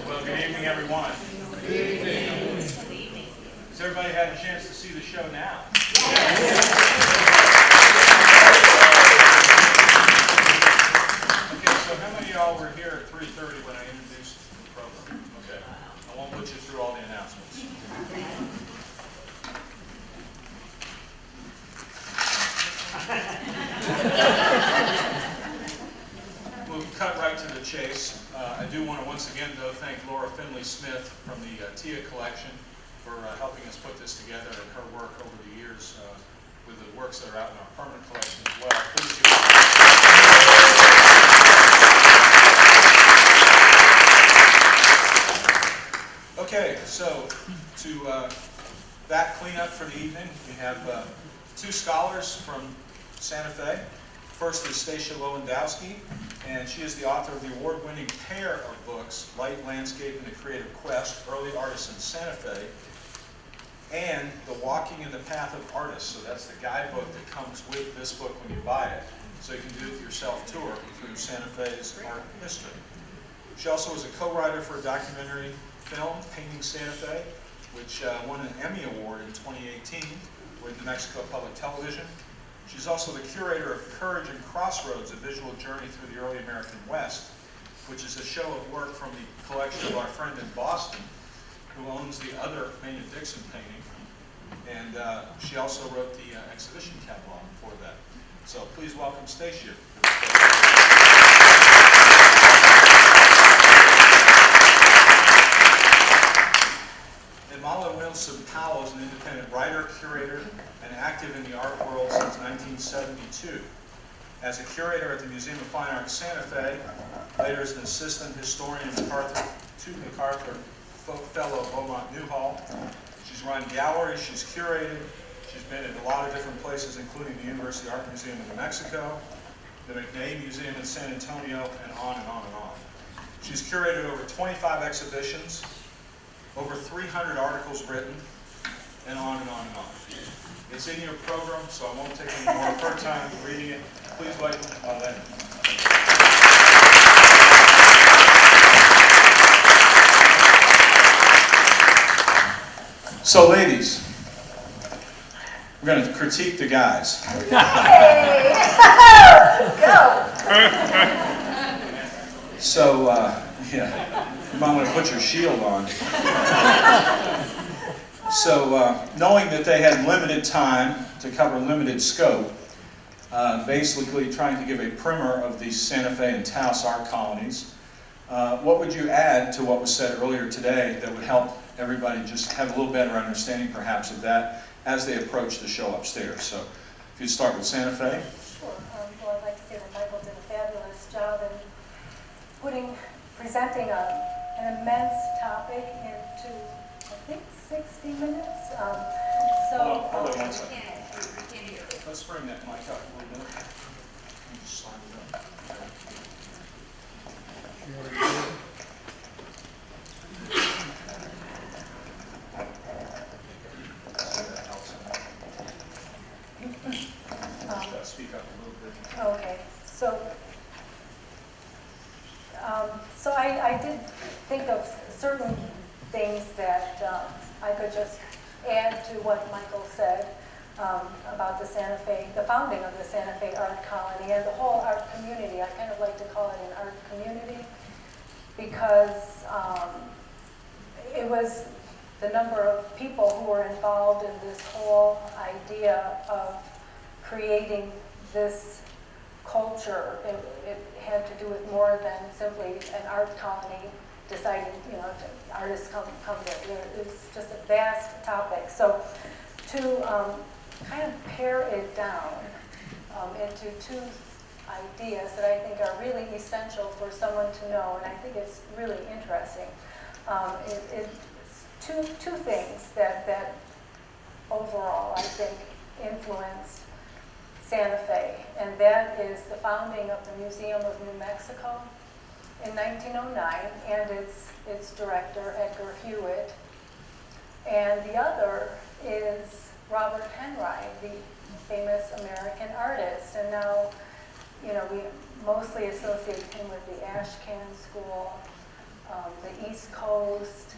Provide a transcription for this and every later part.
Well, good evening, everyone. Good evening. Has everybody had a chance to see the show now? Okay, so how many of y'all were here at 3:30 when I introduced the program? Okay, I won't put you through all the announcements. We'll cut right to the chase. I do want to once again, though, thank Laura Finley-Smith from the TIA collection for helping us put this together, and her work over the years with the works that are out in our permanent collection as well. Please give it. Okay, so to that cleanup for the evening, we have two scholars from Santa Fe. First is Stacia Lewandowski, and she is the author of the award-winning pair of books, Light, Landscape, and the Creative Quest, Early Artists in Santa Fe, and The Walking in the Path of Artists. So that's the guidebook that comes with this book when you buy it. So you can do it yourself tour through Santa Fe's art history. She also was a co-writer for a documentary film, Painting Santa Fe, which won an Emmy Award in 2018 with New Mexico Public Television. She's also the curator of Courage and Crossroads, a visual journey through the early American West, which is a show of work from the collection of our friend in Boston, who owns the other Maynard Dixon painting. And she also wrote the exhibition catalog for that. So please welcome Stacia. And MaLin Wilson-Powell is an independent writer, curator, and active in the art world since 1972. as a curator at the Museum of Fine Arts Santa Fe, later as an assistant historian to MacArthur Fellow Beaumont Newhall. She's run galleries, she's curated, she's been at a lot of different places, including the University Art Museum in New Mexico, the McNay Museum in San Antonio, and on and on and on. She's curated over 25 exhibitions, over 300 articles written, and on and on and on. It's in your program, so I won't take any more of her time reading it. Please welcome MaLin. So, ladies, we're going to critique the guys. Hey! Go! So, yeah, you might want to put your shield on. So, knowing that they had limited time to cover limited scope, basically trying to give a primer of the Santa Fe and Taos art colonies, what would you add to what was said earlier today that would help everybody just have a little better understanding perhaps of that as they approach the show upstairs? So, if you'd start with Santa Fe. Sure. Well, I'd like to say that Michael did a fabulous job in presenting an immense topic into, I think, 60 minutes. Hold on 1 second. Let's bring that mic up a little bit. You just slide it up. That helps. Speak up a little bit. Okay. So I did think of certain things that I could just add to what Michael said about the Santa Fe, the founding of the Santa Fe art colony and the whole art community. I kind of like to call it an art community because it was the number of people who were involved in this whole idea of creating this culture. It had to do with more than simply an art colony deciding, artists come there. It's just a vast topic. So to kind of pare it down into two ideas that I think are really essential for someone to know, and I think it's really interesting. It's two things that overall I think influenced Santa Fe, and that is the founding of the Museum of New Mexico in 1909 and its director, Edgar Hewitt. And the other is Robert Henry, the famous American artist. And now, we mostly associate him with the Ashcan School, the East Coast,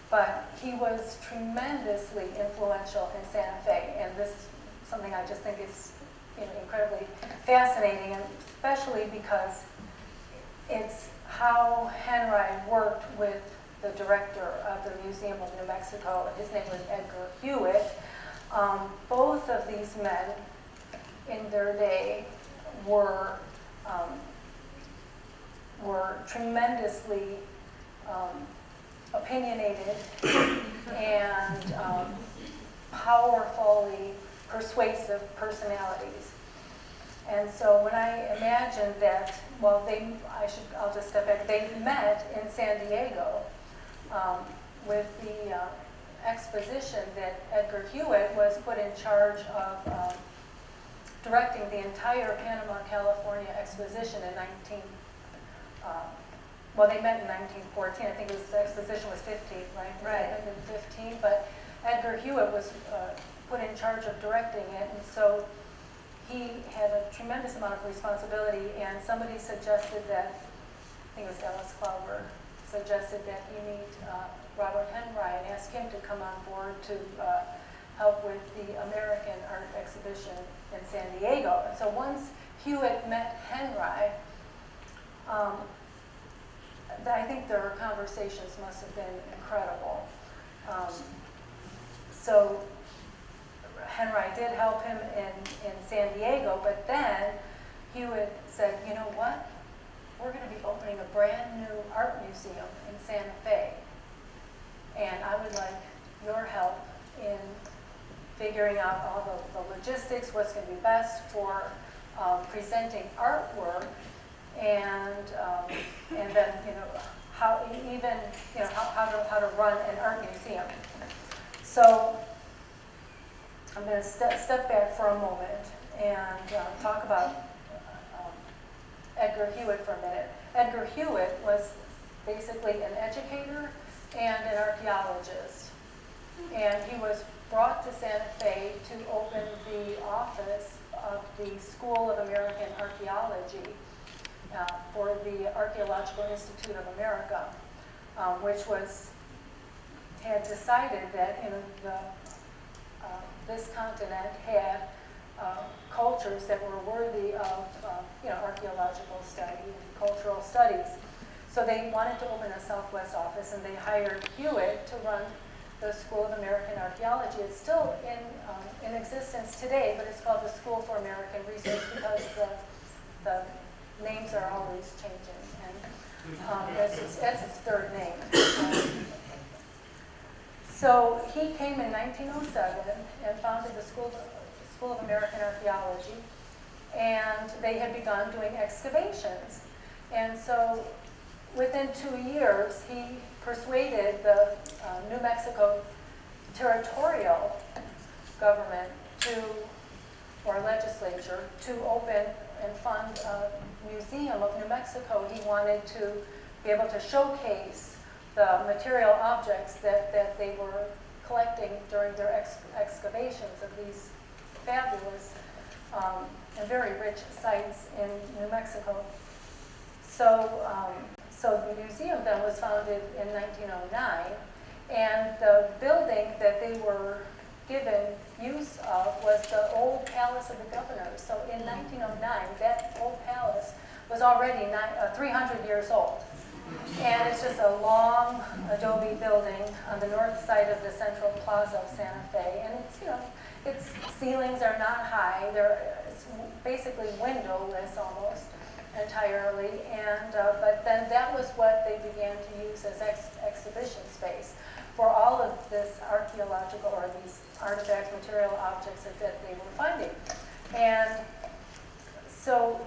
but he was tremendously influential in Santa Fe. And this is something I just think is incredibly fascinating, and especially because it's how Henry worked with the director of the Museum of New Mexico. His name was Edgar Hewitt. Both of these men in their day were tremendously opinionated and powerfully persuasive personalities. And so when I imagined that, I'll just step back. They met in San Diego with the exposition that Edgar Hewitt was put in charge of directing the entire Panama, California exposition in they met in 1914. I think the exposition was 15, right? Right. 1915, but Edgar Hewitt was put in charge of directing it, and so he had a tremendous amount of responsibility, and somebody suggested that, I think it was Alice Klauber, suggested that he meet Robert Henry and ask him to come on board to help with the American art exhibition in San Diego. And so once Hewitt met Henry, I think their conversations must have been incredible. So Henry did help him in San Diego, but then Hewitt said, you know what? We're going to be opening a brand new art museum in Santa Fe, and I would like your help in figuring out all the logistics, what's going to be best for presenting artwork, and then how even how to run an art museum. So I'm going to step back for a moment and talk about Edgar Hewitt for a minute. Edgar Hewitt was basically an educator and an archaeologist, and he was brought to Santa Fe to open the office of the School of American Archaeology for the Archaeological Institute of America, which had decided that this continent had cultures that were worthy of archaeological study and cultural studies. So they wanted to open a Southwest office, and they hired Hewitt to run the School of American Archaeology. It's still in existence today, but it's called the School for American Research because the names are always changing, and that's its third name. So he came in 1907 and founded the School of American Archaeology, and they had begun doing excavations. And so within 2 years, he persuaded the New Mexico territorial government or legislature to open and fund a museum of New Mexico. He wanted to be able to showcase the material objects that they were collecting during their excavations of these fabulous and very rich sites in New Mexico. So the museum then was founded in 1909, and the building that they were given use of was the old palace of the governors. So in 1909, that old palace was already 300 years old. And it's just a long adobe building on the north side of the central plaza of Santa Fe. And its ceilings are not high. It's basically windowless almost entirely. And but then that was what they began to use as exhibition space for all of this archaeological, or these artifacts, material objects that they were finding. And so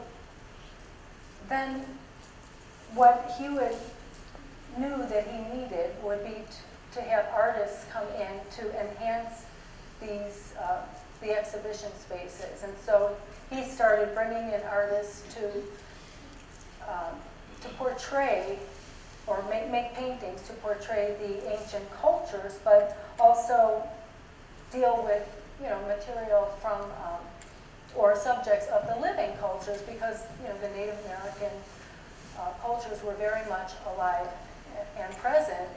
then what Hewitt knew that he needed would be to have artists come in to enhance these the exhibition spaces. And so he started bringing in artists to portray or make paintings to portray the ancient cultures, but also deal with material from or subjects of the living cultures, because the Native American cultures were very much alive and present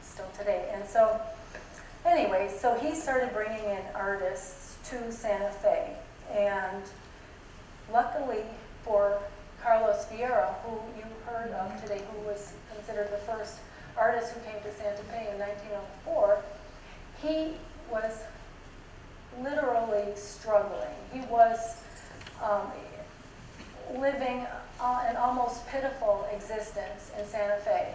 still today. And so anyway, so he started bringing in artists to Santa Fe, and luckily for Carlos Vieira, who you heard of today, who was considered the first artist who came to Santa Fe in 1904, he was literally struggling. He was living an almost pitiful existence in Santa Fe.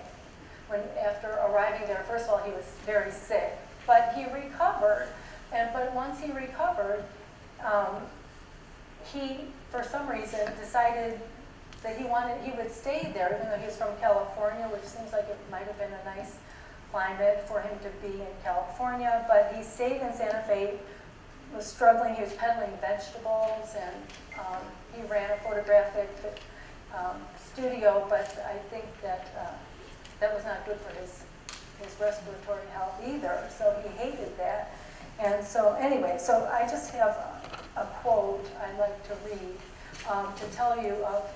After arriving there, first of all, he was very sick, but he recovered. But once he recovered, he, for some reason, decided that he would stay there, even though he was from California, which seems like it might have been a nice climate for him to be in California. But he stayed in Santa Fe, was struggling. He was peddling vegetables, and he ran a photographic studio, but I think that that was not good for his respiratory health either, so he hated that. And so anyway, so I just have a quote I'd like to read to tell you of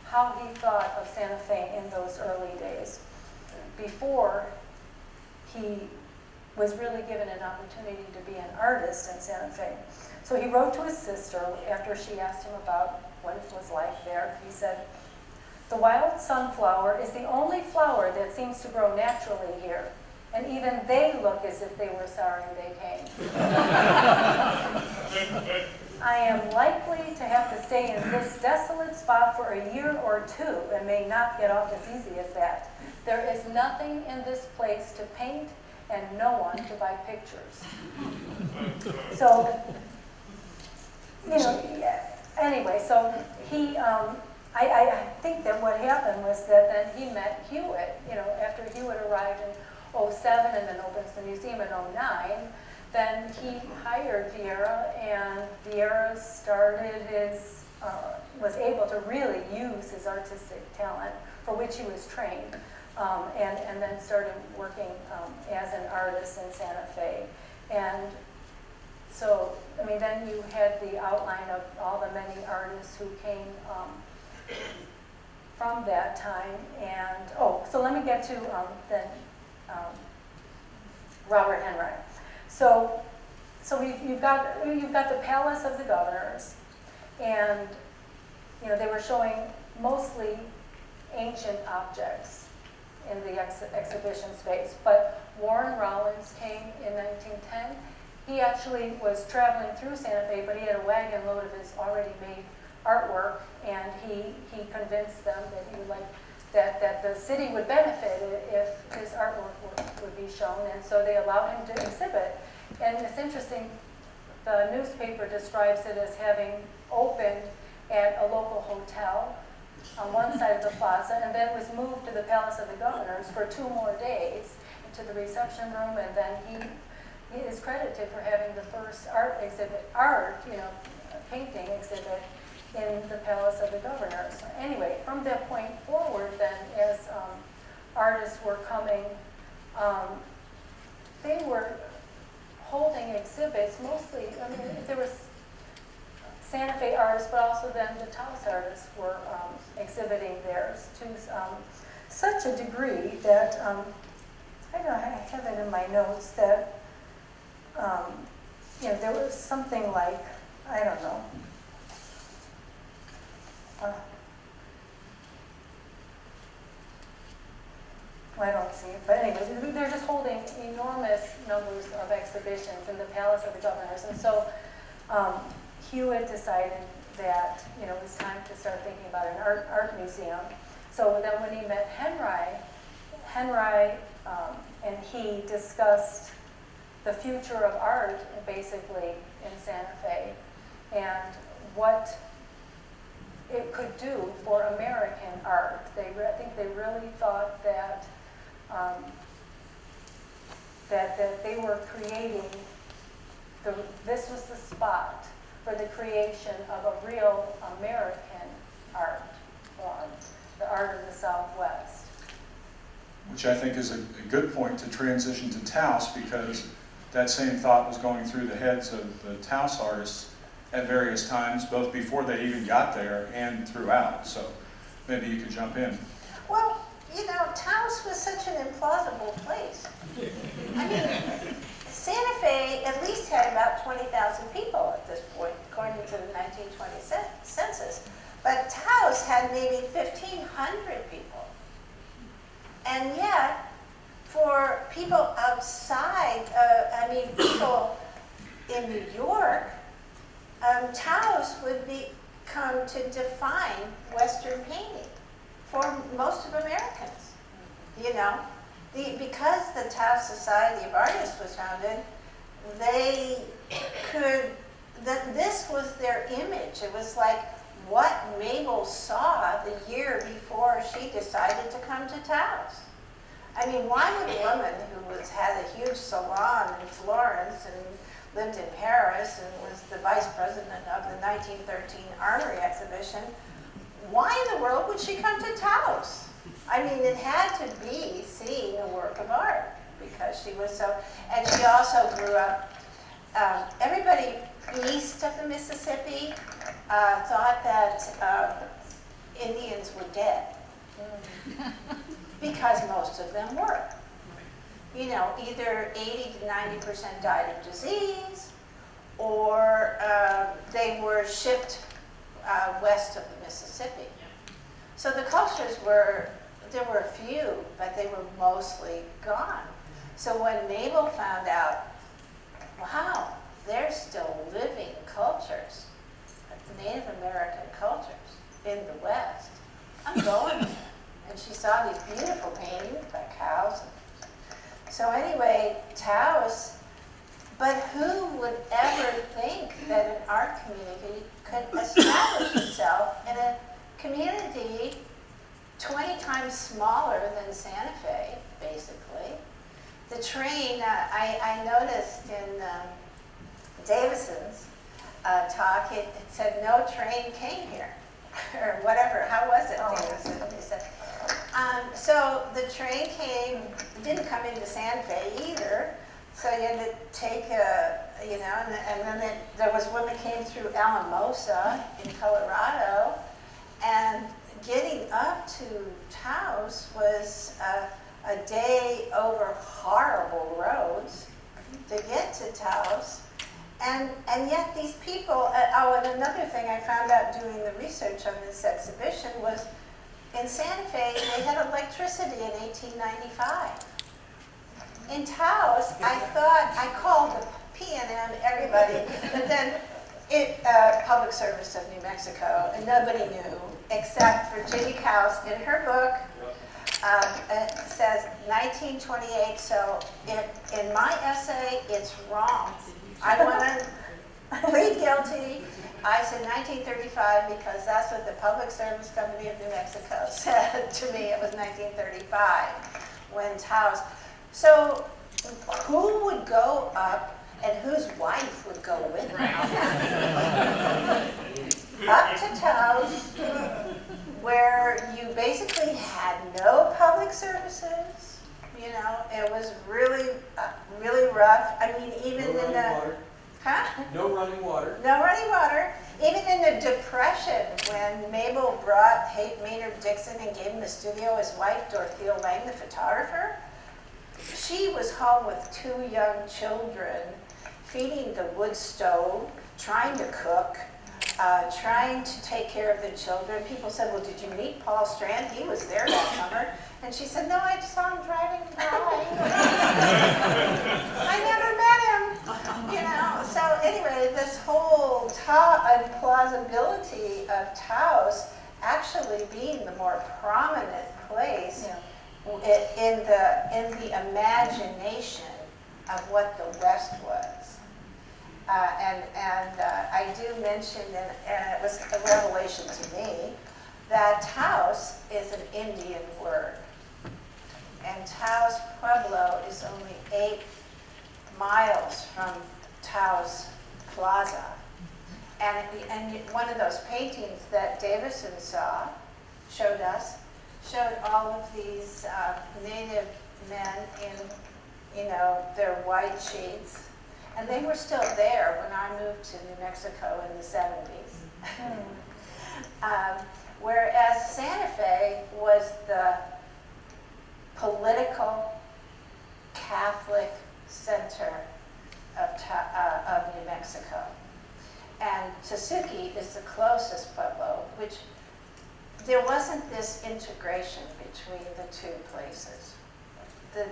how he thought of Santa Fe in those early days, before he was really given an opportunity to be an artist in Santa Fe. So he wrote to his sister after she asked him about what it was like there. He said, "The wild sunflower is the only flower that seems to grow naturally here, and even they look as if they were sorry they came. I am likely to have to stay in this desolate spot for a year or two and may not get off as easy as that. There is nothing in this place to paint and no one to buy pictures." So, you know, yeah, anyway, so he, I think that what happened was that then he met Hewitt, you know, after Hewitt arrived in '07 and then opens the museum in '09, then he hired Vieira, and Vieira started his, was able to really use his artistic talent for which he was trained, and then started working as an artist in Santa Fe. And so, I mean, then you had the outline of all the many artists who came from that time. And, oh, so let me get to then Robert Henry. So you've got the Palace of the Governors, and you know they were showing mostly ancient objects in the exhibition space. But Warren Rollins came in 1910. He actually was traveling through Santa Fe, but he had a wagon load of his already made artwork, and he convinced them that he would like that the city would benefit if his artwork would be shown, and so they allowed him to exhibit. And it's interesting, the newspaper describes it as having opened at a local hotel on one side of the plaza, and then was moved to the Palace of the Governors for 2 more days to the reception room, and then he is credited for having the first painting exhibit in the Palace of the Governors. Anyway, from that point forward then, as artists were coming, they were holding exhibits mostly, I mean, there was Santa Fe artists, but also then the Taos artists were exhibiting theirs to such a degree that, I don't know, I have it in my notes that, you know, there was something like, I don't know, I don't see it, but anyway, they're just holding enormous numbers of exhibitions in the Palace of the Governors, and so Hewitt decided that you know it was time to start thinking about an art museum. So then, when he met Henry and he discussed the future of art, basically in Santa Fe, and what it could do for American art. I think they really thought that that they were creating, this was the spot for the creation of a real American art form, the art of the Southwest. Which I think is a good point to transition to Taos, because that same thought was going through the heads of the Taos artists at various times, both before they even got there and throughout. So maybe you could jump in. Well, you know, Taos was such an implausible place. I mean, Santa Fe at least had about 20,000 people at this point, according to the 1920 census. But Taos had maybe 1,500 people. And yet, for people outside, people in New York, Taos would come to define Western painting for most of Americans. You know, because the Taos Society of Artists was founded, this was their image. It was like what Mabel saw the year before she decided to come to Taos. I mean, why would a woman who had a huge salon in Florence and lived in Paris and was the vice president of the 1913 Armory exhibition, why in the world would she come to Taos? I mean, it had to be seeing a work of art because she was so, and she also grew up, everybody east of the Mississippi thought that Indians were dead because most of them were. You know, either 80 to 90% died of disease, or they were shipped west of the Mississippi. So the cultures there were a few, but they were mostly gone. So when Mabel found out, wow, there's still living cultures, Native American cultures in the West, I'm going there. And she saw these beautiful paintings by cows. So anyway, Taos, But who would ever think that an art community could establish itself in a community 20 times smaller than Santa Fe, basically? The train, I noticed in Davison's talk, it said no train came here, or whatever. How was it, Davison? They said. So the train came, it didn't come into Santa Fe either. So you had to take and then there was one that came through Alamosa in Colorado, and getting up to Taos was a day over horrible roads to get to Taos. And yet these people, and another thing I found out doing the research on this exhibition was in Santa Fe, they had electricity in 1895. In Taos, I called the P&M, everybody, but then Public Service of New Mexico, and nobody knew except for Ginny Kaus in her book. It says 1928, so in my essay, it's wrong. I want to plead guilty. I said 1935 because that's what the Public Service Company of New Mexico said to me. It was 1935 when Taos. So who would go up and whose wife would go with them? Up to Taos, where you basically had no public services. You know, it was really, really rough. I mean, even in the... No running water. No running water. Even in the Depression, when Mabel brought Maynard Dixon and gave him the studio, his wife, Dorothea Lang, the photographer, she was home with 2 young children, feeding the wood stove, trying to cook, trying to take care of the children. People said, well, did you meet Paul Strand? He was there that summer. And she said, no, I just saw him driving by. I never met him, you know. So anyway, this whole implausibility of Taos actually being the more prominent place in the imagination of what the West was. And I do mention, and it was a revelation to me, that Taos is an Indian word. And Taos Pueblo is only 8 miles from Taos Plaza. And one of those paintings that Davison showed all of these native men in, their white sheets. And they were still there when I moved to New Mexico in the 70s. Whereas Santa Fe was the political Catholic center of New Mexico. And Tesuque is the closest pueblo, which there wasn't this integration between the 2 places. The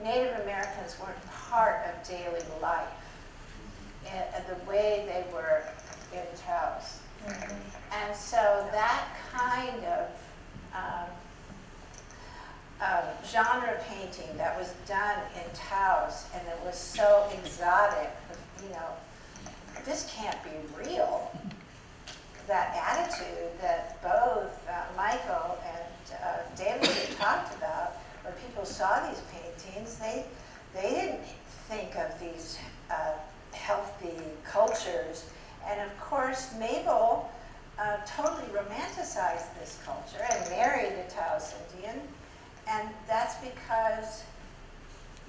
Native Americans weren't part of daily life in the way they were in Taos. Mm-hmm. And so that kind of genre painting that was done in Taos, and it was so exotic, this can't be real. That attitude that both Michael and David had talked about, when people saw these paintings, they didn't think of these healthy cultures. And of course, Mabel totally romanticized this culture and married a Taos Indian. And that's because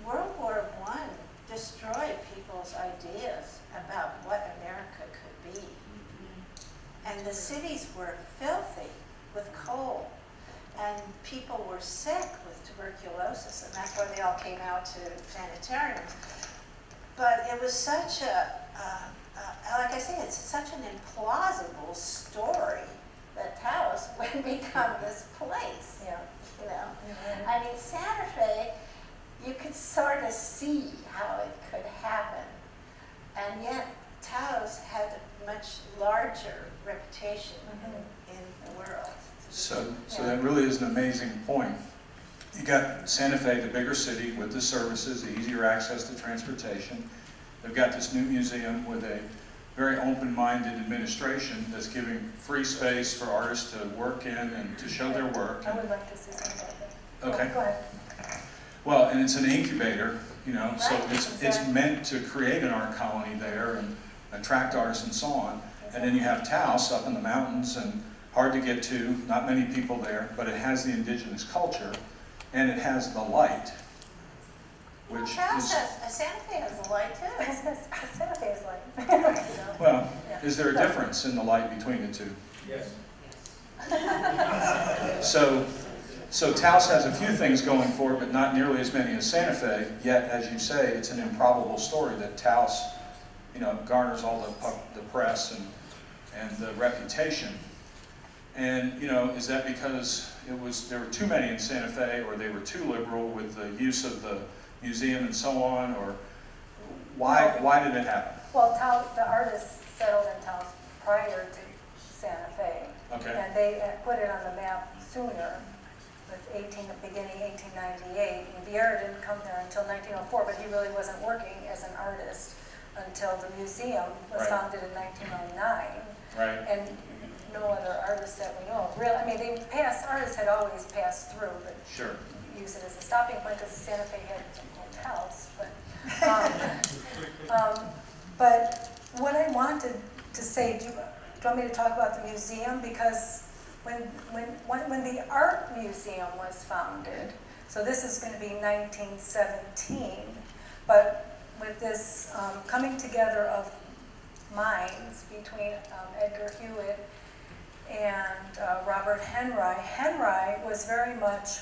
World War I destroyed people's ideas about what America could be. And the cities were filthy with coal. And people were sick with tuberculosis, and that's why they all came out to sanitariums. But it was such like I say, it's such an implausible story that Taos would become this place. Mm-hmm. I mean, Santa Fe, you could sort of see how it could happen, and yet Taos had a much larger reputation in the world. So that really is an amazing point. You got Santa Fe, the bigger city with the services, the easier access to transportation. They've got this new museum with a very open-minded administration that's giving free space for artists to work in and to show their work. I would like to see something like that. Okay. Go ahead. Well, and it's an incubator, you know, so Right, it's exactly. meant to create an art colony there and attract artists and so on. And then you have Taos up in the mountains and hard to get to, not many people there, but it has the indigenous culture and it has the light, which Taos is, has, Santa Fe has a light too. Santa Fe is like. well, Yeah. is there a difference in the light between the two? Yes. So Taos has a few things going for it, but not nearly as many as Santa Fe, yet, as you say, it's an improbable story that Taos, you know, garners all the press and the reputation. And, you know, is that because there were too many in Santa Fe, or they were too liberal with the use of the museum and so on, or why did it happen? Well, the artists settled in Taos prior to Santa Fe. Okay. And they put it on the map sooner, with beginning 1898. And Vieira didn't come there until 1904, but he really wasn't working as an artist until the museum was Right. founded in 1909. Right. And no other artists that we know of. Really, I mean, artists had always passed through, but Sure. use it as a stopping point because Santa Fe had some hotels. But what I wanted to say, do you want me to talk about the museum? Because when the art museum was founded, so this is going to be 1917, but with this coming together of minds between Edgar Hewitt and Robert Henry. Henry was very much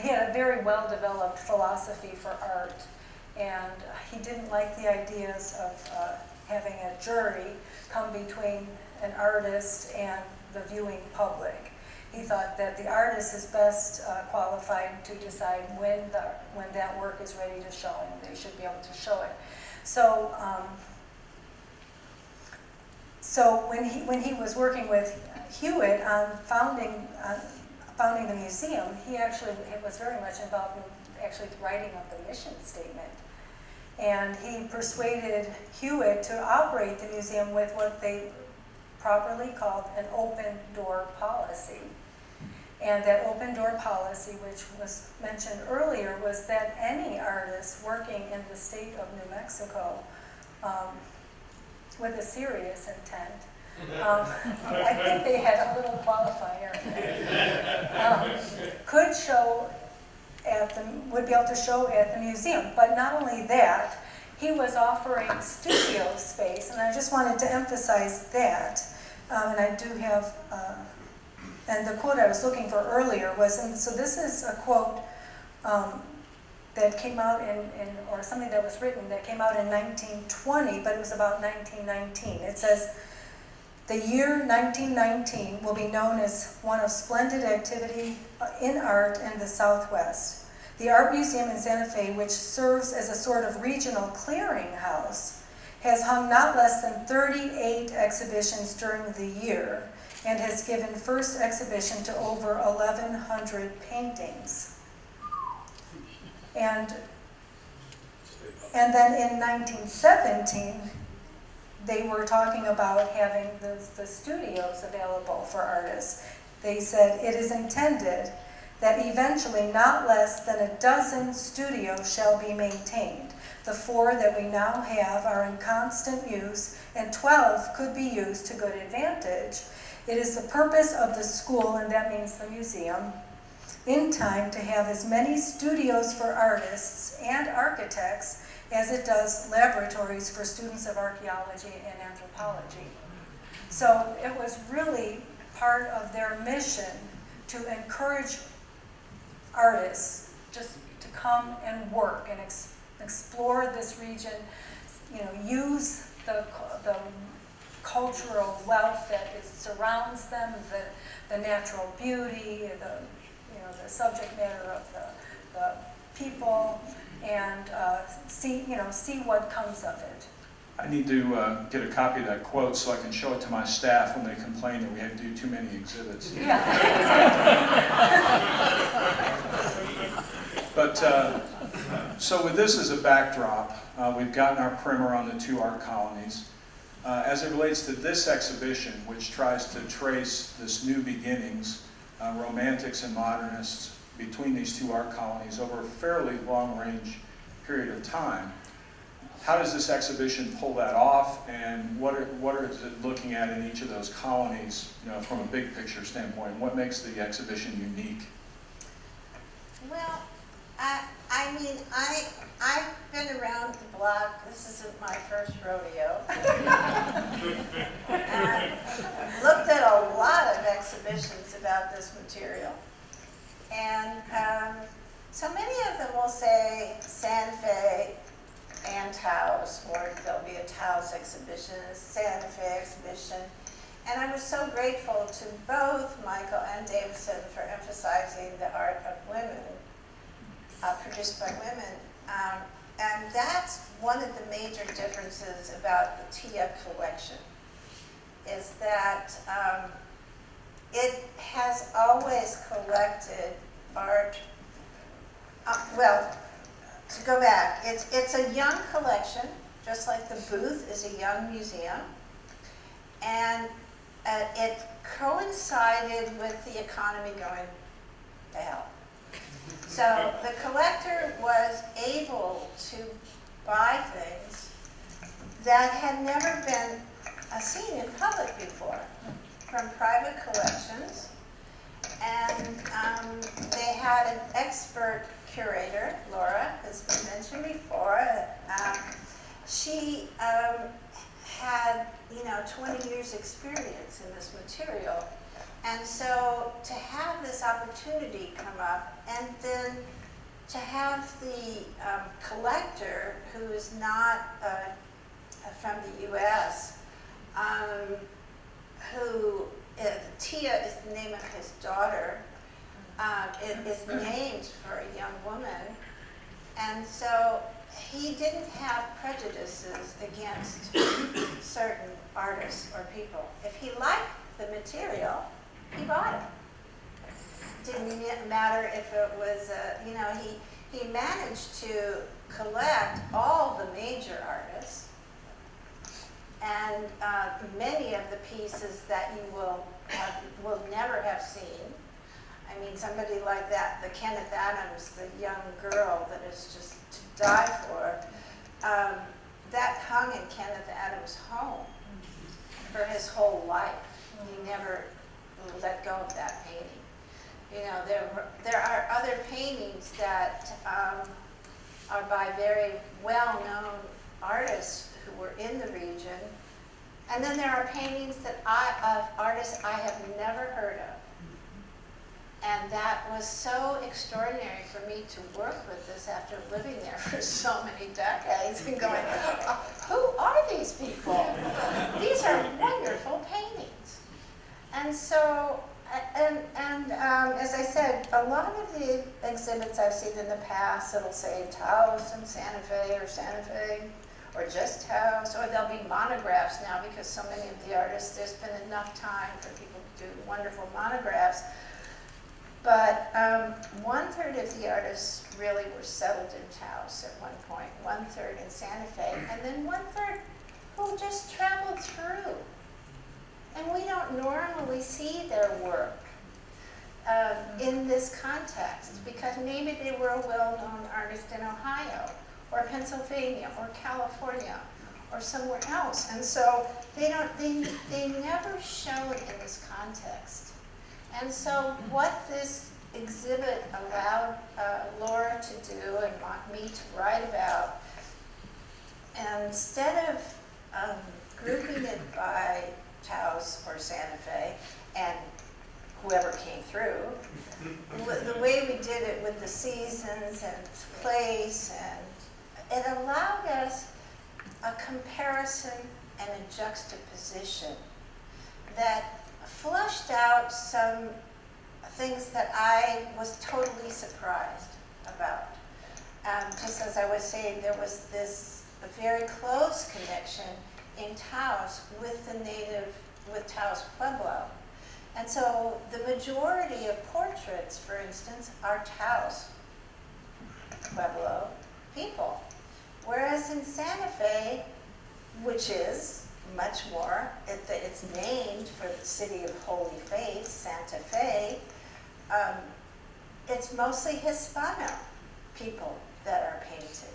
he had a very well-developed philosophy for art, and he didn't like the ideas of having a jury come between an artist and the viewing public. He thought that the artist is best qualified to decide when that work is ready to show, and they should be able to show it. So, when he was working with Hewitt on founding the museum, he actually was very much involved in actually writing up the mission statement. And he persuaded Hewitt to operate the museum with what they properly called an open door policy. And that open door policy, which was mentioned earlier, was that any artist working in the state of New Mexico with a serious intent, I think they had a little qualifier in there, would be able to show at the museum. But not only that, he was offering studio space, and I just wanted to emphasize that. And I do have, and the quote I was looking for earlier was, and so this is a quote that came out or something that was written that came out in 1920, but it was about 1919. It says, "The year 1919 will be known as one of splendid activity in art in the Southwest. The Art Museum in Santa Fe, which serves as a sort of regional clearinghouse, has hung not less than 38 exhibitions during the year and has given first exhibition to over 1,100 paintings." And then in 1917, they were talking about having the studios available for artists. They said, "It is intended that eventually not less than a dozen studios shall be maintained. The 4 that we now have are in constant use, and 12 could be used to good advantage. It is the purpose of the school," and that means the museum, "in time to have as many studios for artists and architects as it does laboratories for students of archaeology and anthropology." So it was really part of their mission to encourage artists just to come and work and explore this region, use the cultural wealth that surrounds them, the natural beauty, the subject matter of the people, and see what comes of it. I need to get a copy of that quote so I can show it to my staff when they complain that we have to do too many exhibits. Yeah. But, so with this as a backdrop, we've gotten our primer on the two art colonies. As it relates to this exhibition, which tries to trace this new beginnings, Romantics and Modernists, between these two art colonies over a fairly long-range period of time, how does this exhibition pull that off, and what is it looking at in each of those colonies, from a big picture standpoint? What makes the exhibition unique? Well, I've been around the block. This isn't my first rodeo. Looked at a lot of exhibitions about this material. And so many of them will say Santa Fe and Taos, or there'll be a Taos exhibition, a Santa Fe exhibition. And I was so grateful to both Michael and Davison for emphasizing the art of women, produced by women. And that's one of the major differences about the TIA collection, is that it has always collected art. To go back, it's a young collection, just like the booth is a young museum, and it coincided with the economy going to hell. So the collector was able to buy things that had never been seen in public before, from private collections. And they had an expert curator, Laura, has been mentioned before. She had 20 years experience in this material. And so to have this opportunity come up, and then to have the collector, who is not from the US, who Tia is the name of his daughter, it is named for a young woman, and so he didn't have prejudices against certain artists or people. If he liked the material, he bought it. Didn't matter if it was, he managed to collect all the major artists, and many of the pieces that you will never have seen. I mean, somebody like that, the Kenneth Adams, the young girl that is just to die for, that hung in Kenneth Adams' home for his whole life. He never let go of that painting. There are other paintings that are by very well-known artists who were in the region, and then there are paintings of artists I have never heard of. And that was so extraordinary for me to work with this after living there for so many decades and going, who are these people? These are wonderful paintings. And so, as I said, a lot of the exhibits I've seen in the past, it'll say Taos and Santa Fe, or just Taos, or there'll be monographs now because so many of the artists, there's been enough time for people to do wonderful monographs. But 1/3 of the artists really were settled in Taos at one point, 1/3 in Santa Fe, and then 1/3 who just traveled through. And we don't normally see their work in this context, because maybe they were a well-known artist in Ohio, or Pennsylvania, or California, or somewhere else. And so they never show it in this context. And so what this exhibit allowed Laura to do and me to write about, instead of grouping it by Taos or Santa Fe and whoever came through, the way we did it with the seasons and place, and it allowed us a comparison and a juxtaposition that flushed out some things that I was totally surprised about. Just as I was saying, there was a very close connection in Taos with Taos Pueblo. And so the majority of portraits, for instance, are Taos Pueblo people. Whereas in Santa Fe, which is much more, it's named for the city of Holy Faith, Santa Fe, it's mostly Hispano people that are painted.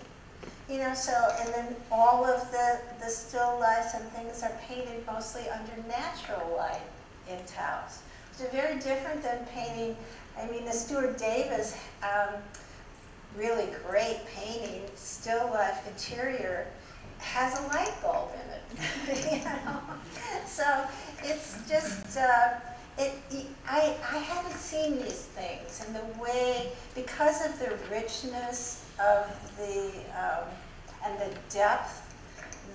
You know, so, and then all of the still lifes and things are painted mostly under natural light in Taos. So very different than painting, I mean, the Stuart Davis, really great painting, still life interior, has a light bulb in it, you know? So it's just, I hadn't seen these things, and the way, because of the richness of the, and the depth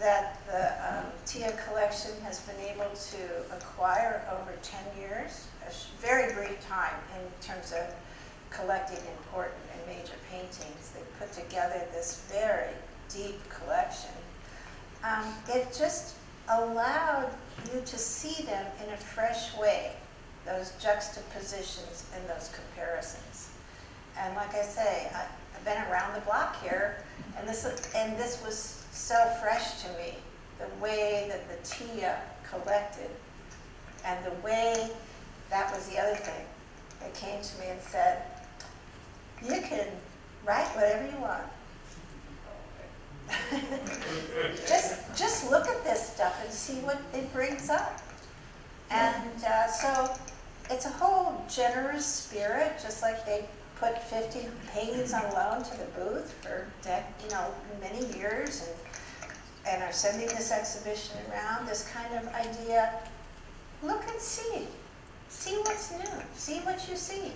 that the TIA collection has been able to acquire over 10 years, a very brief time in terms of collecting important and major paintings. They put together this very deep collection. It just allowed you to see them in a fresh way, those juxtapositions and those comparisons. And like I say, I've been around the block here, and this was so fresh to me, the way that the TIA collected, and the way, that was the other thing, they came to me and said, you can write whatever you want. just look at this stuff and see what it brings up. And so it's a whole generous spirit, just like they put 50 paintings on loan to the booth for many years, and are sending this exhibition around, this kind of idea. Look and see what's new, see what you see.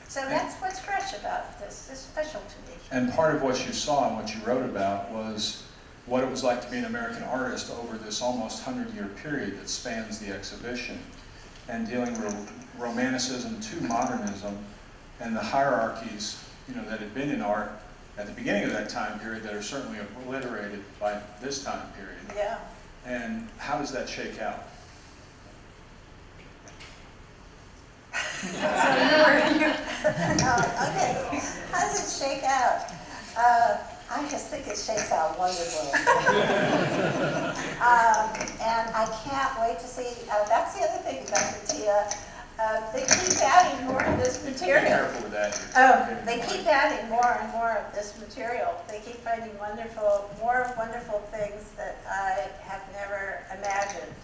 So that's what's fresh about this. It's special to me. And part of what you saw and what you wrote about was what it was like to be an American artist over this almost 100-year period that spans the exhibition, and dealing with Romanticism to modernism and the hierarchies, that had been in art at the beginning of that time period that are certainly obliterated by this time period. Yeah. And how does that shake out? Okay, how does it shake out? I just think it shakes out wonderfully. And I can't wait to see, that's the other thing about the TIA. They keep adding more of this material. Be careful with that. They keep adding more and more of this material. They keep finding more wonderful things that I have never imagined.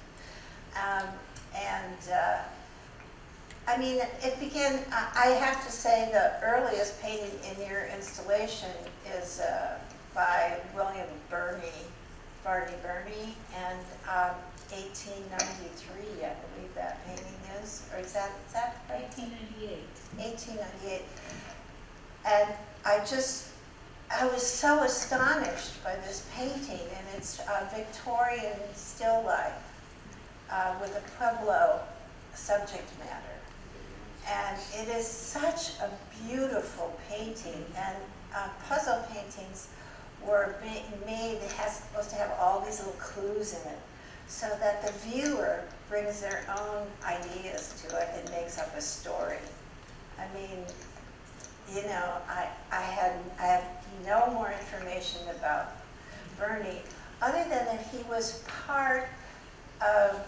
I mean, it began, I have to say the earliest painting in your installation is by William Barney Burney, and 1893, I believe that painting is, or is that right? 1898. 1898. And I was so astonished by this painting, and it's Victorian still life with a Pueblo subject matter. And it is such a beautiful painting, and puzzle paintings were made, it has supposed to have all these little clues in it, so that the viewer brings their own ideas to it and makes up a story. I mean, I had no more information about Bernie, other than that he was part of,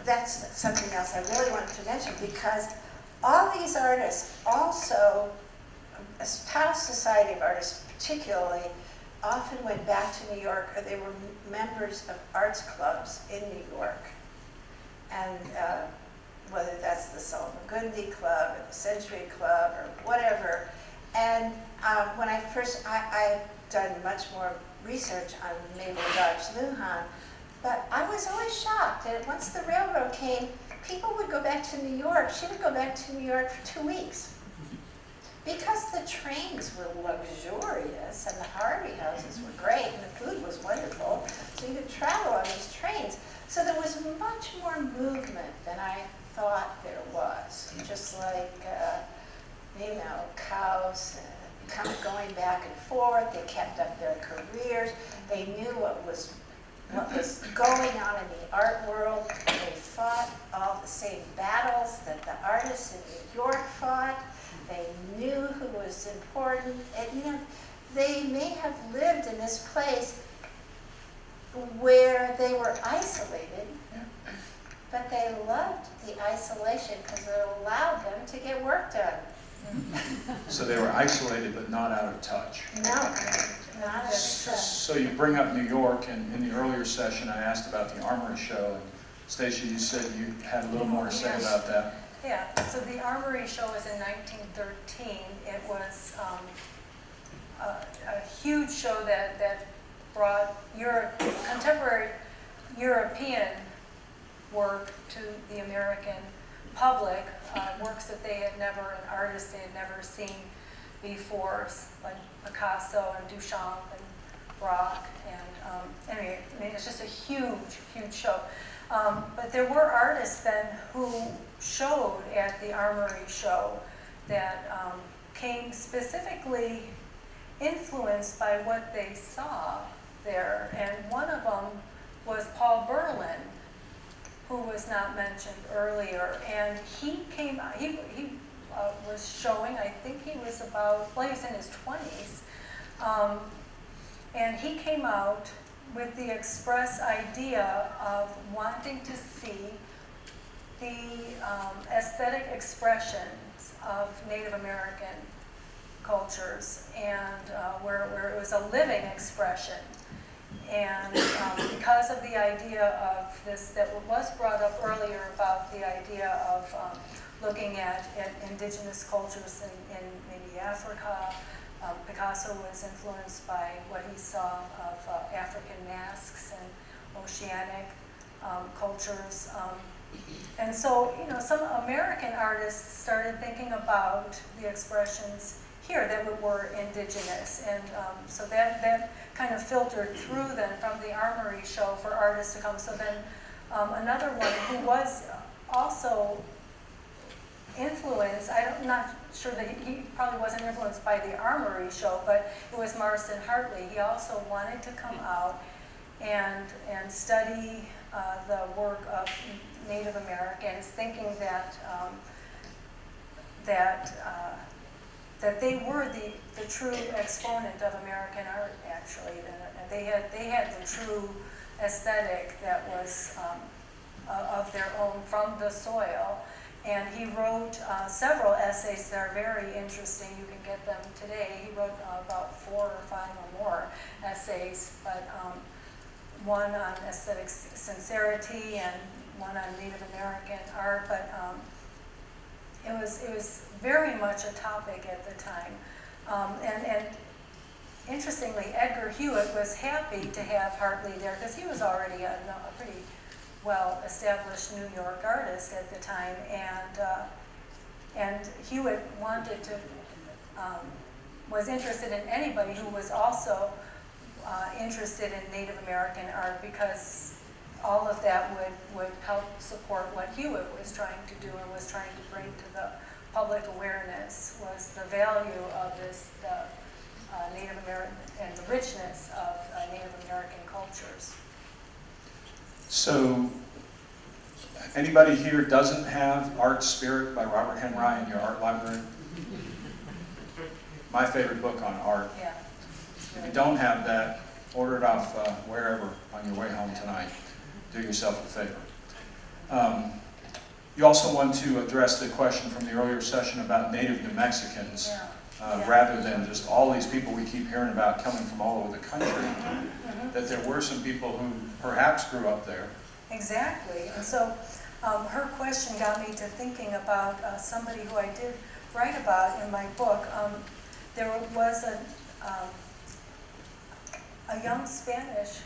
that's something else I really wanted to mention, because all these artists also, Taos Society of Artists particularly, often went back to New York, or they were members of arts clubs in New York. And whether that's the Salmagundi Club or the Century Club or whatever. And when I've done much more research on Mabel Dodge Lujan, but I was always shocked that once the railroad came, people would go back to New York. She would go back to New York for 2 weeks. Because the trains were luxurious and the Harvey houses were great and the food was wonderful, so you could travel on these trains. So there was much more movement than I thought there was. Just like, cows going back and forth. They kept up their careers. They knew what was going on in the art world. They fought all the same battles that the artists in New York fought. They knew who was important. they may have lived in this place where they were isolated, but they loved the isolation because it allowed them to get work done. So they were isolated but not out of touch. No, not as such. So you bring up New York, and in the earlier session I asked about the Armory Show, and Stacia, you said you had a little more to say about that. Yeah, so the Armory Show was in 1913. It was a huge show that brought contemporary European work to the American public, works that an artist they had never seen before, like Picasso and Duchamp and Braque, and anyway, I mean, it's just a huge, huge show. But there were artists then who showed at the Armory Show that came specifically influenced by what they saw there, and one of them was Paul Berlin, who was not mentioned earlier, and he was showing, I think he was he was in his 20s, and he came out with the express idea of wanting to see the aesthetic expressions of Native American cultures, and where it was a living expression. And because of the idea of this, that was brought up earlier about the idea of looking at indigenous cultures in maybe Africa, Picasso was influenced by what he saw of African masks and oceanic cultures. And so, some American artists started thinking about the expressions here that were indigenous, and so that kind of filtered through then from the Armory Show for artists to come. So then another one who was also influenced, I'm not sure that he probably wasn't influenced by the Armory Show, but it was Marston Hartley. He also wanted to come out and study the work of Native Americans, thinking that that they were the true exponent of American art, actually, and they had the true aesthetic that was of their own from the soil. And he wrote several essays that are very interesting. You can get them today. He wrote about 4 or 5 or more essays, but one on aesthetic sincerity and one on Native American art. But it was very much a topic at the time. And interestingly, Edgar Hewitt was happy to have Hartley there because he was already a pretty well-established New York artist at the time, and Hewitt wanted to was interested in anybody who was also interested in Native American art, because all of that would help support what Hewitt was trying to do and was trying to bring to the public awareness, was the value of the Native American and the richness of Native American cultures. So, anybody here doesn't have Art Spirit by Robert Henry in your art library? My favorite book on art. Yeah. If you don't have that, order it off wherever on your way home tonight. Do yourself a favor. You also want to address the question from the earlier session about native New Mexicans, rather than just all these people we keep hearing about coming from all over the country, that there were some people who perhaps grew up there. Exactly. And so her question got me to thinking about somebody who I did write about in my book. There was a young Spanish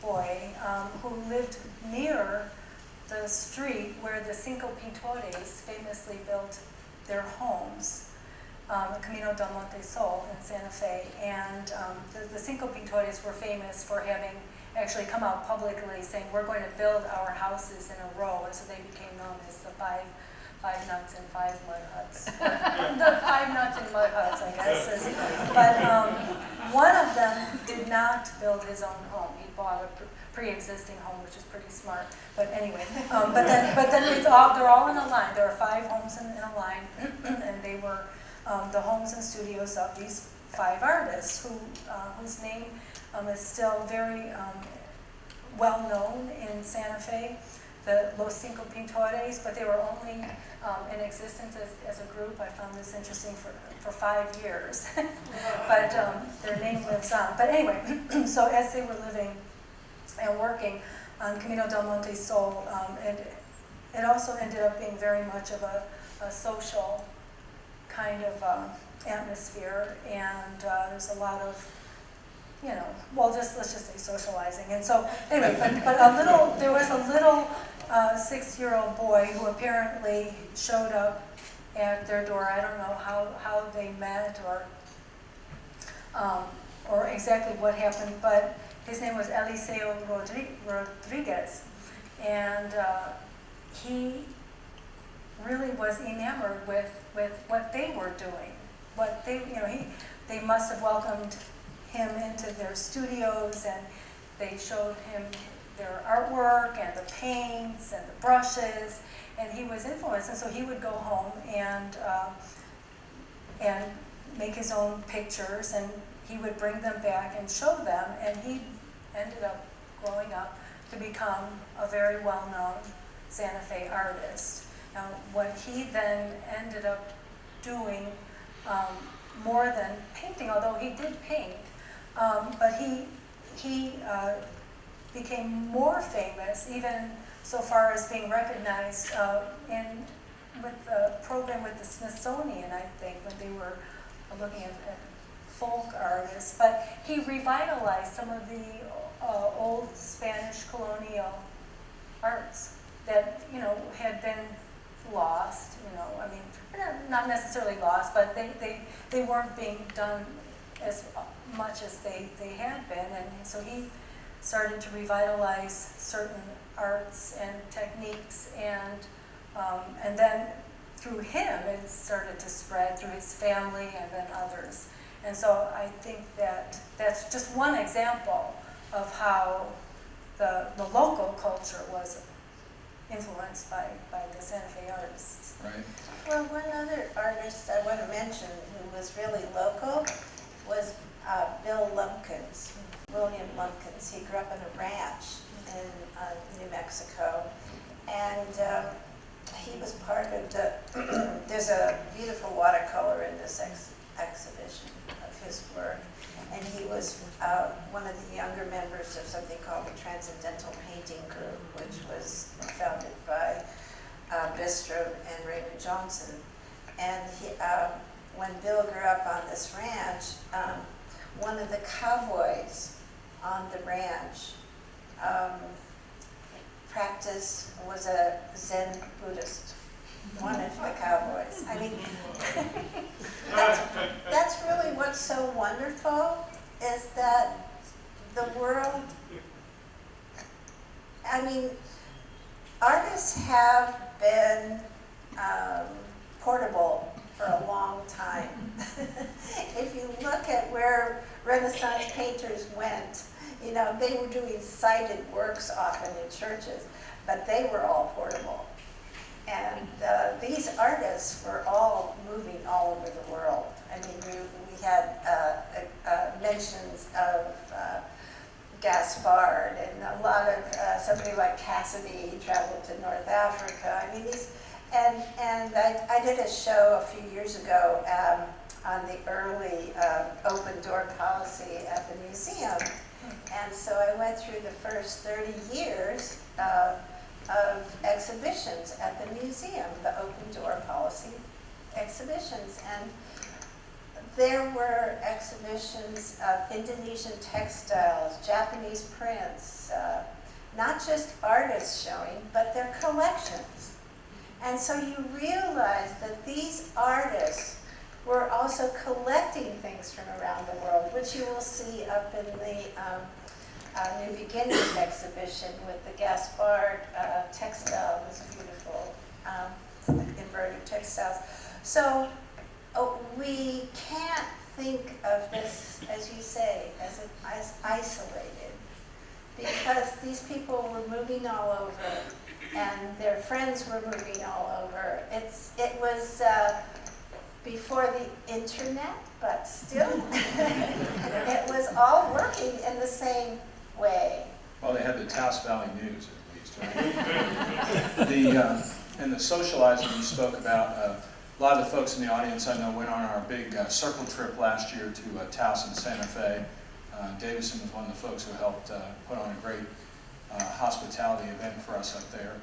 boy who lived near the street where the Cinco Pintores famously built their homes, Camino del Monte Sol in Santa Fe. And the Cinco Pintores were famous for having actually come out publicly saying, we're going to build our houses in a row, and so they became known as the five nuts and 5 mud huts. The 5 nuts and mud huts, I guess. But one of them did not build his own home. He bought a pre-existing home, which is pretty smart. But anyway, but then they're all in a line. There are 5 homes in a line, and they were the homes and studios of these 5 artists whose name is still very well known in Santa Fe, the Los Cinco Pintores, but they were only in existence as a group. I found this interesting for 5 years, but their name lives on. But anyway, so as they were living and working on Camino del Monte Sol, it also ended up being very much of a social kind of atmosphere, and there's a lot of, well, let's just say socializing. And so anyway, but there was a little 6-year-old boy who apparently showed up at their door. I don't know how they met or exactly what happened, but his name was Eliseo Rodriguez, and he really was enamored with what they were doing. What they must have welcomed him into their studios, and they showed him their artwork and the paints and the brushes, and he was influenced. And so he would go home and make his own pictures, and he would bring them back and show them, and he ended up growing up to become a very well-known Santa Fe artist. Now, what he then ended up doing, more than painting, although he did paint, but he became more famous, even so far as being recognized with the program with the Smithsonian, I think, when they were looking at folk artists. But he revitalized some of the old Spanish colonial arts that had been lost. I mean, not necessarily lost, but they weren't being done as much as they had been, and so he started to revitalize certain arts and techniques, and then through him it started to spread through his family and then others. And so I think that's just one example of how the local culture was influenced by the Santa Fe artists. Right. Well, one other artist I want to mention who was really local was Bill Lumpkins, William Lumpkins. He grew up on a ranch in New Mexico, and he was part of there's a beautiful watercolor in this exhibition of his work, and he was one of the younger members of something called the Transcendental Painting Group, which was founded by Bistrom and Raymond Johnson. And when Bill grew up on this ranch, one of the cowboys on the ranch was a Zen Buddhist, one of the cowboys. I mean, that's really what's so wonderful, is that the world, I mean, artists have been portable for a long time. If you look at where Renaissance painters went, they were doing sighted works often in churches, but they were all portable. And these artists were all moving all over the world. I mean, we had mentions of Gaspard, and a lot of somebody like Cassidy. He traveled to North Africa. I mean, and I did a show a few years ago on the early open door policy at the museum, and so I went through the first 30 years of exhibitions at the museum, the open door policy exhibitions, and there were exhibitions of Indonesian textiles, Japanese prints, not just artists showing, but their collections. And so you realize that these artists were also collecting things from around the world, which you will see up in the New Beginnings exhibition with the Gaspard textile. It was beautiful, embroidered textiles. So we can't think of this, as you say, as isolated, because these people were moving all over, and their friends were moving all over. It was before the internet, but still, it was all working in the same way. Well, they had the Taos Valley News at least, right? And the socializing you spoke about, a lot of the folks in the audience I know went on our big circle trip last year to Taos and Santa Fe. Davison was one of the folks who helped put on a great hospitality event for us up there.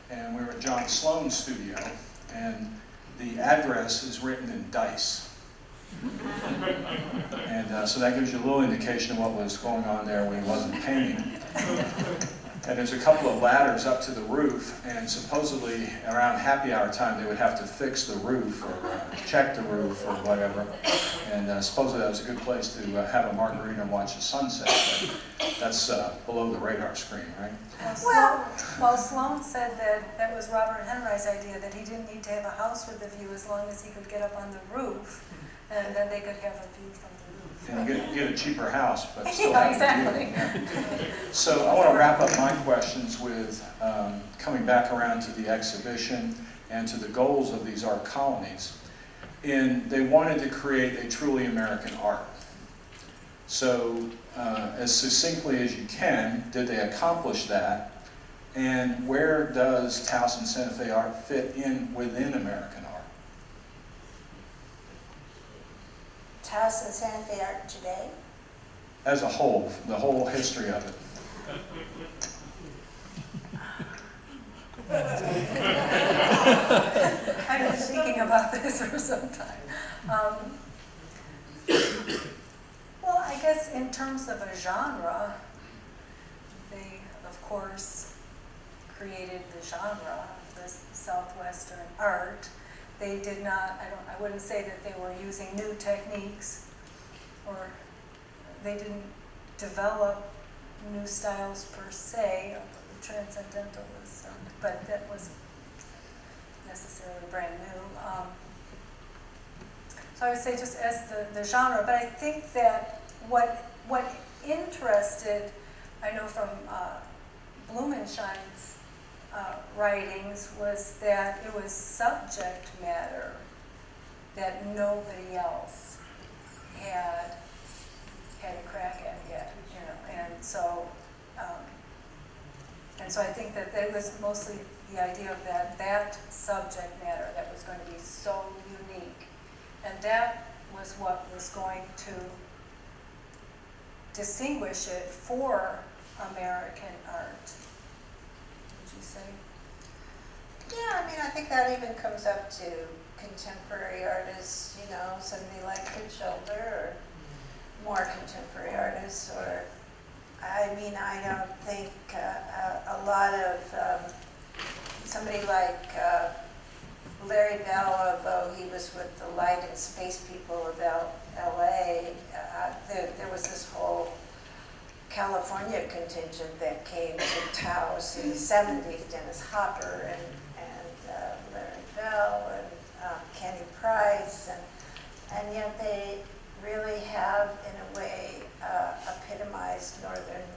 And we were at John Sloan's studio, and the address is written in dice. And so that gives you a little indication of what was going on there when he wasn't painting. And there's a couple of ladders up to the roof, and supposedly around happy hour time they would have to fix the roof or check the roof or whatever. And supposedly that was a good place to have a margarita and watch the sunset. But that's below the radar screen, right? Well, Sloan said that that was Robert Henry's idea, that he didn't need to have a house with a view as long as he could get up on the roof, and then they could have a view from the roof. And you get a cheaper house, but still Yeah, have exactly. a view. Yeah. So I want to wrap up my questions with coming back around to the exhibition and to the goals of these art colonies. They wanted to create a truly American art. So as succinctly as you can, did they accomplish that? And where does Taos and Santa Fe art fit in within American art? Taos and Santa Fe art today? As a whole, the whole history of it. I've been thinking about this for some time. Well, I guess in terms of a genre, they, of course, created the genre of the Southwestern art. They did not, I wouldn't say that they were using new techniques, or they didn't develop new styles per se, although the transcendental was, but that wasn't necessarily brand new. So I would say just as the genre, but I think that what interested, I know from Blumenshine's writings, was that it was subject matter that nobody else had a crack at yet, you know, and so I think that it was mostly the idea of that subject matter that was going to be so unique, and that was what was going to distinguish it for American art. Would you say? Yeah, I mean, I think that even comes up to contemporary artists, you know, somebody like Hood or more contemporary artists, or, I mean, I don't think a lot of somebody like Larry Bell, although he was with the Light and Space people of LA, there was this whole California contingent that came to Taos in the 70s, Dennis Hopper and Larry Bell and Kenny Price, and yet they really have, in a way, epitomized northern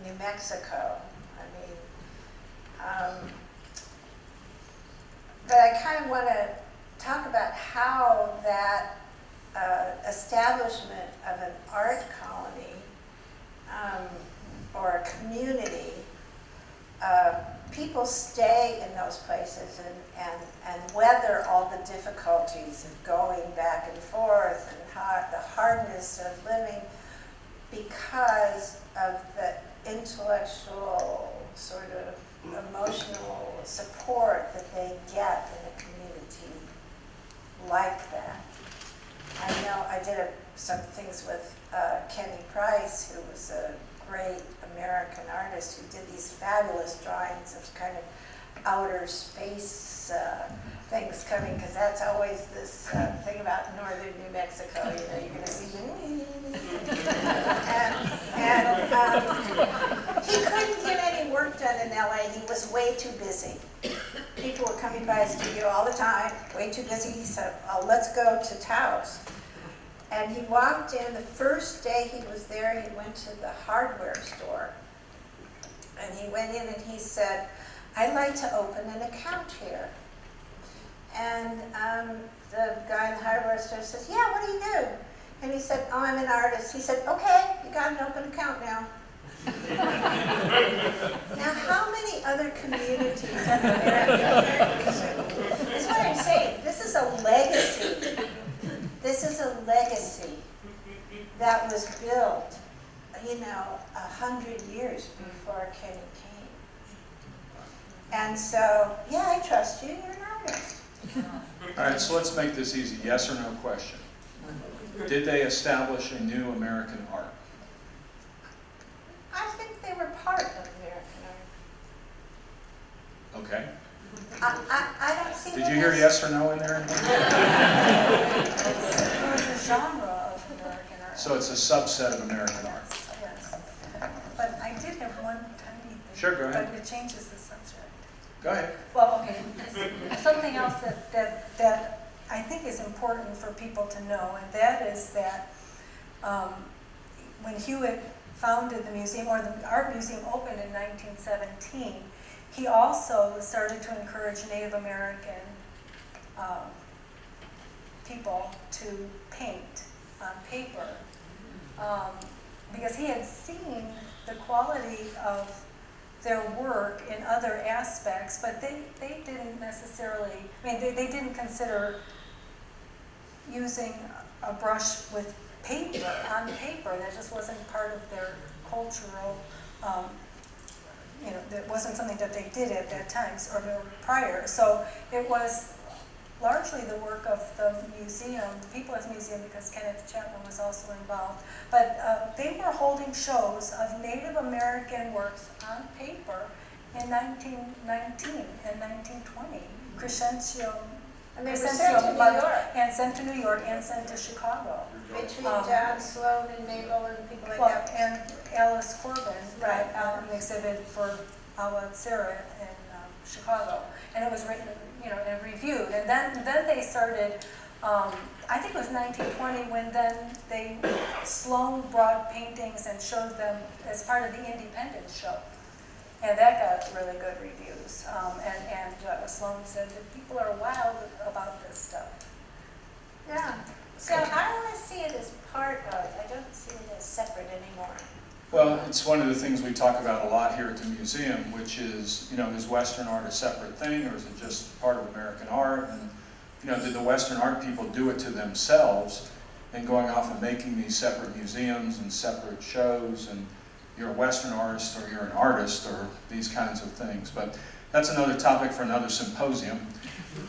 New Mexico. I mean, but I kind of want to talk about how that establishment of an art colony or a community, people stay in those places and weather all the difficulties of going back and forth and the hardness of living because of the intellectual, sort of emotional support that they get in a community like that. I know I did some things with Kenny Price, who was a great American artist who did these fabulous drawings of kind of outer space things coming, because that's always this thing about northern New Mexico, you know, you're going to see he couldn't get any work done in LA. He was way too busy. People were coming by his studio all the time, way too busy. He said, oh, let's go to Taos. And he walked in, the first day he was there, he went to the hardware store. And he went in and he said, I'd like to open an account here. And the guy in the hardware store says, yeah, what do you do? And he said, oh, I'm an artist. He said, okay, you got an open account now. Now, how many other communities have That's what I'm saying. This is a legacy. This is a legacy that was built, 100 years before Kenny came. And so, yeah, I trust you. You're an artist. All right, so let's make this easy. Yes or no question. Did they establish a new American art? I think they were part of American art. Okay. I don't see. Did you hear yes or no in there? It was a genre of American art. So it's a subset of American art. Yes. But I did have one tiny thing. Sure, go ahead. But it changes the subject. Go ahead. Well, okay, something else that I think is important for people to know, and that is that when Hewitt founded the museum, or the art museum opened in 1917, he also started to encourage Native American people to paint on paper, because he had seen the quality of their work in other aspects, but they didn't necessarily, they didn't consider using a brush with paper, on paper. That just wasn't part of their cultural, that wasn't something that they did at that time, or prior. So it was largely the work of the museum, the people at the museum, because Kenneth Chapman was also involved. But they were holding shows of Native American works on paper in 1919 and 1920. Crescencio, And they were sent to New York. and sent to New York and sent to Chicago. Between John Sloan and Mabel and people like Well, that. and Alice Corbin Right. brought out an exhibit for Awa Sarah in Chicago, and it was written, and reviewed. And then they started. I think it was 1920 when then Sloan brought paintings and showed them as part of the Independence show, and that got really good reviews. And Sloan said that people are wild about this stuff. Yeah. So I want to see it as part of. I don't see it as separate anymore. Well, it's one of the things we talk about a lot here at the museum, which is, is Western art a separate thing, or is it just part of American art? And, did the Western art people do it to themselves and going off and making these separate museums and separate shows, and you're a Western artist or you're an artist or these kinds of things? But that's another topic for another symposium.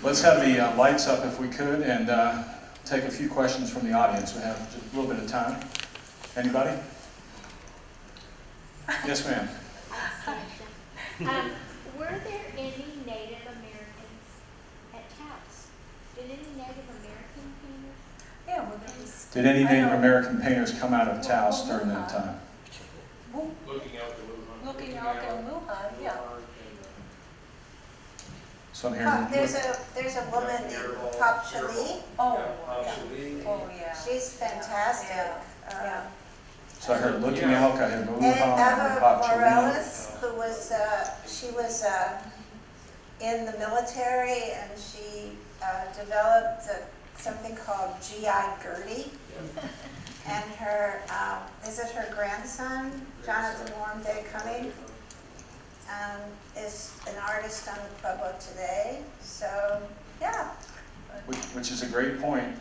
Let's have the lights up if we could, and take a few questions from the audience. We have just a little bit of time. Anybody? Yes, ma'am. Were there any Native Americans at Taos? Did any Native American painters? Yeah, well, there was. Did any Native American painters come out of Taos during that time? Looking out the Lujan. Looking out at Lujan, yeah. So I'm hearing. There's a woman named Pop Chali. Oh, Yeah, yeah. Chali. Oh, yeah. She's fantastic. Yeah. So I heard Looking Yeah. Elk, I heard And Wilson-Powell, Eva Pop Chali. Morales, who was in the military, and she developed something called GI Gertie. And her, is it her grandson, Jonathan Warm Day Cumming, is an artist on the Pueblo today. So, yeah. Which is a great point.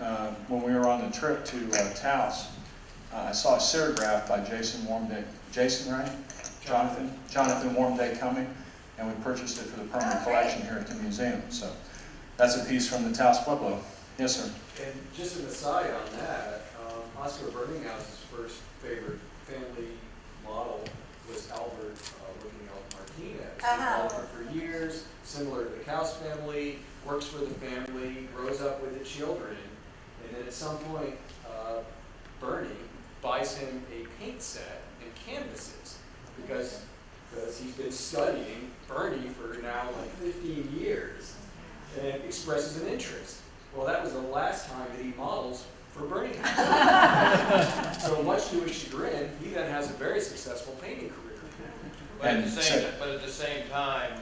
When we were on the trip to Taos, I saw a serigraph by Jason Warmday. Jason, right? Jonathan Warmday Cumming, and we purchased it for the permanent collection here at the museum. So that's a piece from the Taos Pueblo. Yes, sir. And just an aside on that, Oscar Birninghouse's first favorite family model was Albert Looking Elk Martinez. Uh-huh. Albert for years, similar to the Kaus family, works for the family, grows up with the children, and then at some point, Bernie buys him a paint set and canvases because he's been studying Bernie for now like 15 years and expresses an interest. Well, that was the last time that he models for Bernie. So much to his chagrin, he then has a very successful painting career. But at the same time,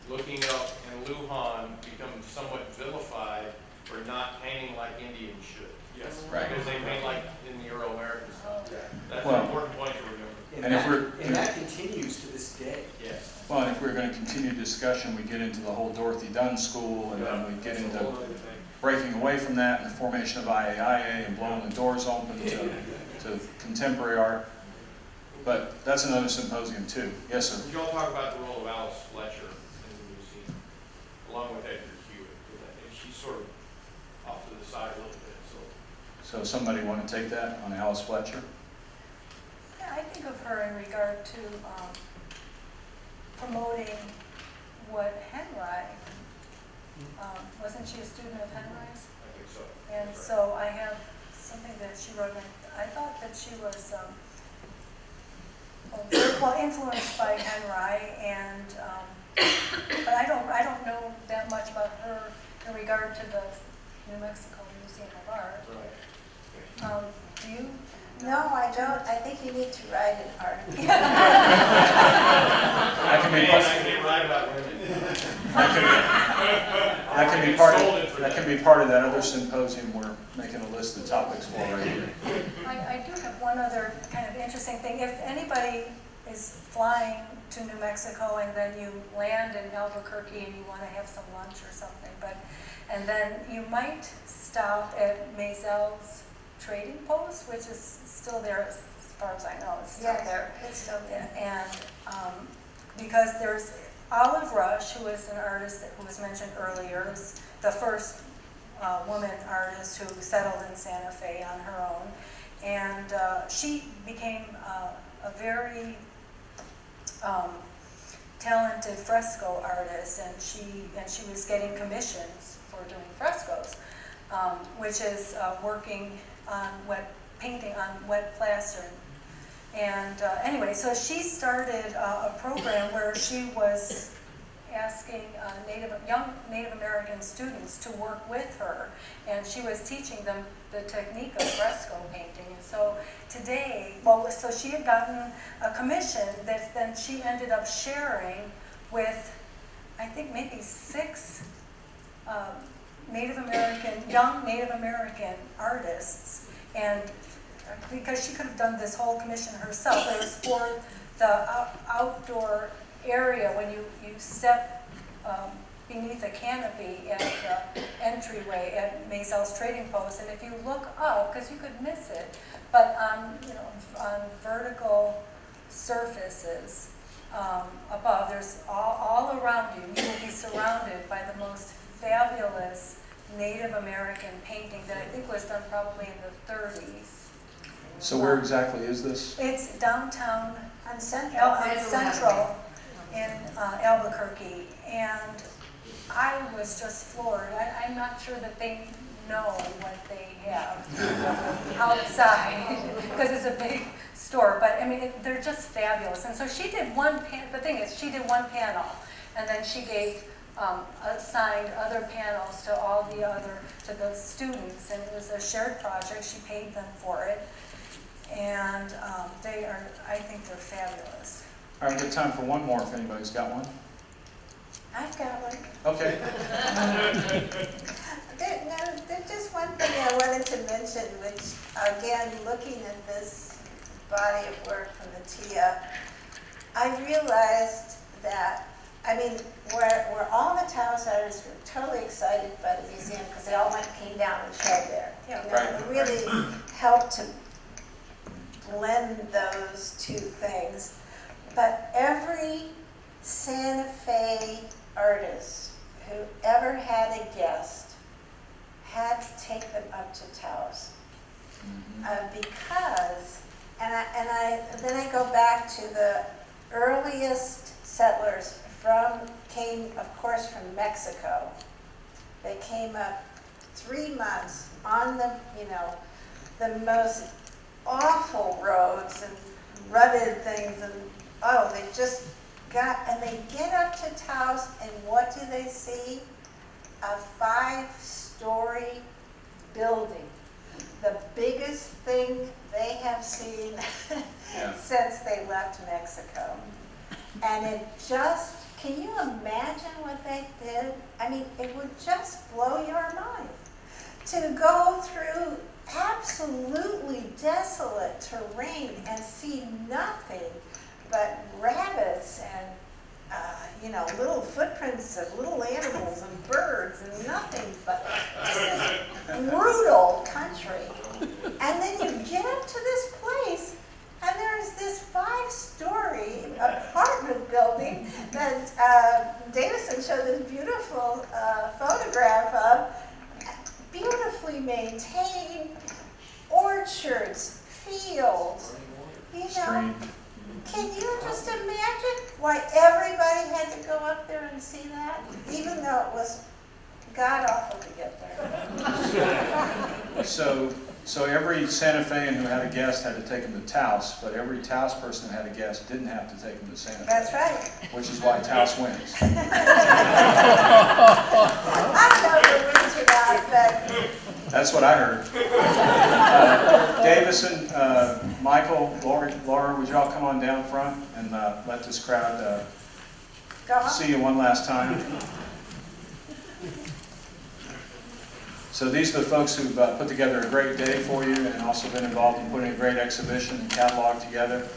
looking up and Lujan become somewhat vilified for not painting like Indians should. Yes. Right. Because they paint like in the Euro-American style. Yeah. That's Well- an important point to remember. And if we're- and that continues to this day. Yes. Well, and if we're going to continue discussion, we get into the whole Dorothy Dunn school, and then we get That's a into whole other thing. breaking away from that and the formation of IAIA and blowing the doors open to contemporary art. But that's another symposium too. Yes, sir. Did you all talk about the role of Alice Fletcher in the museum, along with Edgar Hewitt? Because I think she's sort of off to the side a little bit, so. So somebody want to take that on Alice Fletcher? Yeah, I think of her in regard to promoting what Henry, wasn't she a student of Henry's? I think so. And That's right. so I have something that she wrote, and I thought that she was very well influenced by Henry, and but I don't know that much about her in regard to the New Mexico Museum of Art. Right. Do you? No, I don't. I think you need to write an article. That can be Man, part, I can't write about women. that can be part of that other symposium we're making a list of topics for right here. I do have one other kind of interesting thing. If anybody is flying to New Mexico and then you land in Albuquerque and you want to have some lunch or something, and then you might stop at Mazel's trading post, which is still there as far as I know. It's still Yes, there. it's still there. And because there's Olive Rush, who is an artist who was mentioned earlier, is the first woman artist who settled in Santa Fe on her own. And she became a very talented fresco artist, and she was getting commissions for doing frescoes, which is working on painting on wet plaster. And anyway, so she started a program where she was asking young Native American students to work with her, and she was teaching them the technique of fresco painting. And so today, so she had gotten a commission that then she ended up sharing with, I think, maybe 6 young Native American artists, and because she could have done this whole commission herself. It was for the outdoor area when you step beneath a canopy at the entryway at Mazel's Trading Post, and if you look up, because you could miss it, but on vertical surfaces above, there's all around you, you will be surrounded by the most fabulous Native American painting that I think was done probably in the 30s. So where exactly is this? It's downtown On Central. Central in Albuquerque, and I was just floored. I'm not sure that they know what they have outside, because it's a big store, but I mean, they're just fabulous. And so she did the thing is, she did one panel, and then she gave assigned other panels to the students, and it was a shared project. She paid them for it, and I think they're fabulous. All right, we have time for one more if anybody's got one. I've got one. Okay. There's just one thing I wanted to mention, which, again, looking at this body of work from the TIA, I realized that, I mean, we're all the Taos artists were totally excited by the museum because they all came down and showed there. Yeah, You know, right, it really helped to blend those two things. But every Santa Fe artist who ever had a guest had to take them up to Taos. Because, then I go back to the earliest settlers came, of course, from Mexico. They came up 3 months on the most awful roads and rutted things, and they just and they get up to Taos, and what do they see? A 5-story building. The biggest thing they have seen Yeah. since they left Mexico. And it just Can you imagine what they did? I mean, it would just blow your mind. To go through absolutely desolate terrain and see nothing but rabbits and, little footprints of little animals and birds and nothing but just this brutal country. And then you get up to this place and there's this 5-story apartment building that Davison showed this beautiful photograph of, beautifully maintained, orchards, fields, Stream. Can you just imagine why everybody had to go up there and see that, even though it was god-awful to get there? So every Santa Fean who had a guest had to take them to Taos, but every Taos person who had a guest didn't have to take them to Santa Fe. That's right. Which is why Taos wins. I don't know if it wins or not, but That's what I heard. Davison, Michael, Laura, would you all come on down front and let this crowd go on. see you one last time? So these are the folks who've put together a great day for you and also been involved in putting a great exhibition and catalog together.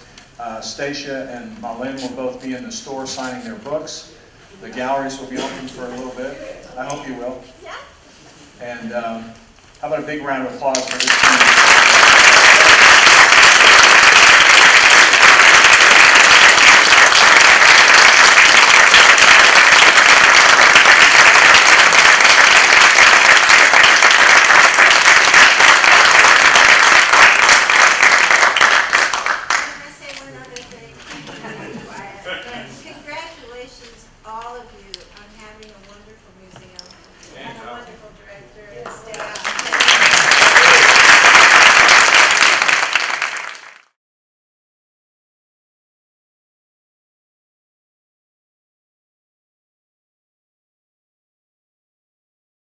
Stacia and MaLin will both be in the store signing their books. The galleries will be open for a little bit. I hope you will. Yeah. And how about a big round of applause for this team?